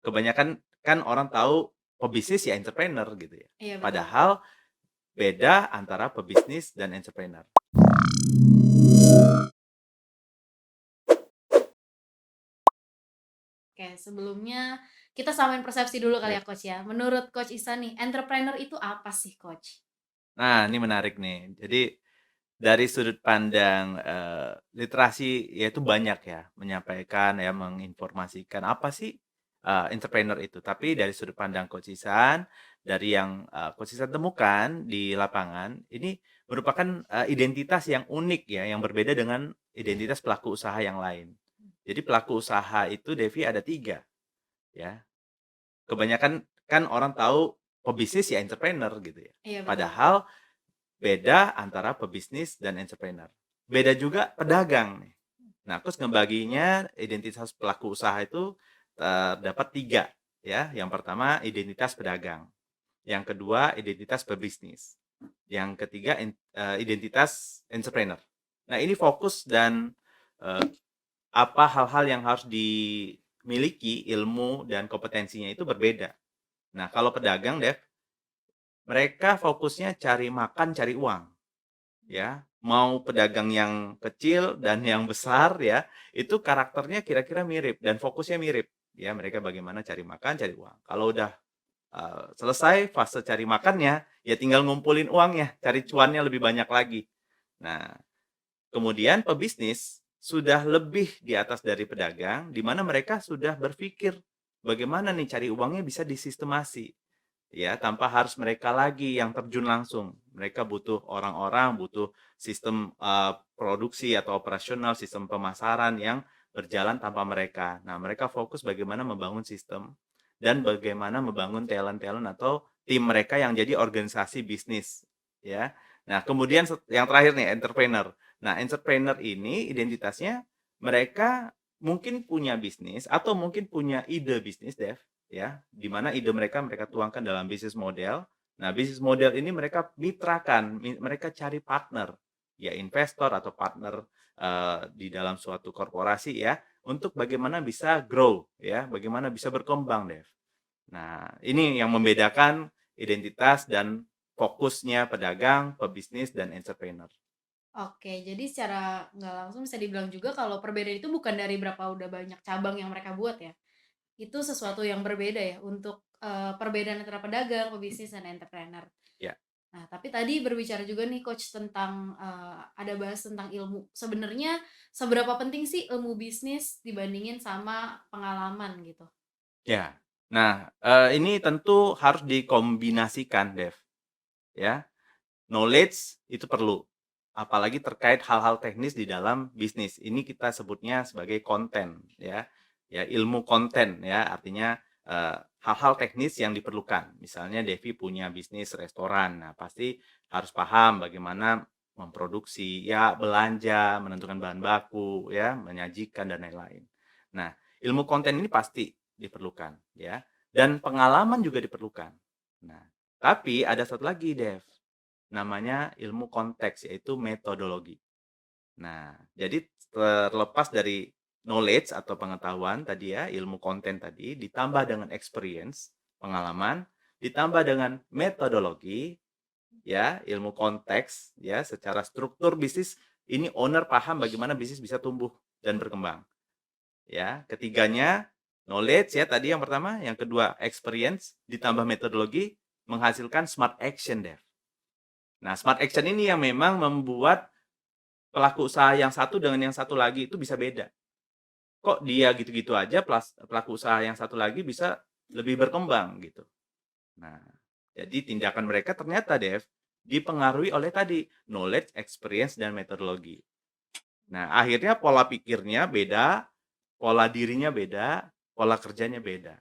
Kebanyakan kan orang tahu pebisnis ya entrepreneur gitu ya. Iya betul. Padahal beda antara pebisnis dan entrepreneur. Oke, sebelumnya kita samain persepsi dulu kali Ya. ya Coach ya. Menurut Coach Ihsan nih, entrepreneur itu apa sih Coach? Nah, ini menarik nih. Jadi dari sudut pandang, literasi ya itu banyak ya menyampaikan ya, menginformasikan apa sih, entrepreneur itu. Tapi dari sudut pandang Coach Ihsan, dari yang, Coach Ihsan temukan di lapangan, ini merupakan, identitas yang unik ya, yang berbeda dengan identitas pelaku usaha yang lain. Jadi pelaku usaha itu Devi ada 3 ya. Kebanyakan kan orang tahu pebisnis ya entrepreneur gitu ya. Iya betul. Padahal beda antara pebisnis dan entrepreneur. Beda juga pedagang nih. Nah, terus ngebaginya identitas pelaku usaha itu terdapat 3 ya. Yang pertama identitas pedagang, yang kedua identitas pebisnis, yang ketiga identitas entrepreneur. Nah, ini fokus dan, eee, apa hal-hal yang harus dimiliki, ilmu dan kompetensinya itu berbeda. Nah, kalau pedagang Dev, mereka fokusnya cari makan, cari uang. Ya, mau pedagang yang kecil dan yang besar ya, itu karakternya kira-kira mirip dan fokusnya mirip. Ya, mereka bagaimana cari makan, cari uang. Kalau udah, selesai fase cari makannya, ya tinggal ngumpulin uangnya, cari cuannya lebih banyak lagi. Nah, kemudian pebisnis sudah lebih di atas dari pedagang, di mana mereka sudah berpikir, bagaimana nih cari uangnya bisa disistemasi. Ya, tanpa harus mereka lagi yang terjun langsung. Mereka butuh orang-orang, butuh sistem, produksi atau operasional, sistem pemasaran yang berjalan tanpa mereka. Nah, mereka fokus bagaimana membangun sistem dan bagaimana membangun talent-talent atau tim mereka yang jadi organisasi bisnis, ya. Nah, kemudian yang terakhir nih entrepreneur. Nah, entrepreneur ini identitasnya mereka mungkin punya bisnis atau mungkin punya ide bisnis, Dev. Ya, di mana ide mereka tuangkan dalam bisnis model. Nah, bisnis model ini mereka mitrakan, mereka cari partner, ya investor atau partner, di dalam suatu korporasi ya, untuk bagaimana bisa grow ya, bagaimana bisa berkembang, Dev. Nah, ini yang membedakan identitas dan fokusnya pedagang, pebisnis, dan entrepreneur. Oke, jadi secara nggak langsung bisa dibilang juga kalau perbedaan itu bukan dari berapa udah banyak cabang yang mereka buat ya. Itu sesuatu yang berbeda ya untuk, perbedaan antara pedagang, pebisnis, dan entrepreneur. Ya. Nah, tapi tadi berbicara juga nih Coach tentang, ada bahas tentang ilmu. Sebenarnya seberapa penting sih ilmu bisnis dibandingin sama pengalaman gitu? Ya. Nah, ini tentu harus dikombinasikan, Dev, ya. Knowledge itu perlu, apalagi terkait hal-hal teknis di dalam bisnis. Ini kita sebutnya sebagai konten ya. Ya, ilmu konten ya, artinya, hal-hal teknis yang diperlukan. Misalnya Devi punya bisnis restoran, nah pasti harus paham bagaimana memproduksi, ya belanja, menentukan bahan baku ya, menyajikan dan lain-lain. Nah, ilmu konten ini pasti diperlukan ya, dan pengalaman juga diperlukan. Nah, tapi ada satu lagi Dev, namanya ilmu konteks, yaitu metodologi. Nah, jadi terlepas dari knowledge atau pengetahuan tadi ya, ilmu konten tadi, ditambah dengan experience, pengalaman, ditambah dengan metodologi, ya, ilmu konteks, ya, secara struktur bisnis, ini owner paham bagaimana bisnis bisa tumbuh dan berkembang. Ya, ketiganya knowledge ya tadi yang pertama, yang kedua experience, ditambah metodologi, menghasilkan smart action, Dev. Nah, smart action ini yang memang membuat pelaku usaha yang satu dengan yang satu lagi itu bisa beda. Kok dia gitu-gitu aja, pelaku usaha yang satu lagi bisa lebih berkembang gitu. Nah, jadi tindakan mereka ternyata Dev, dipengaruhi oleh tadi knowledge, experience, dan metodologi. Nah, akhirnya pola pikirnya beda, pola dirinya beda, pola kerjanya beda.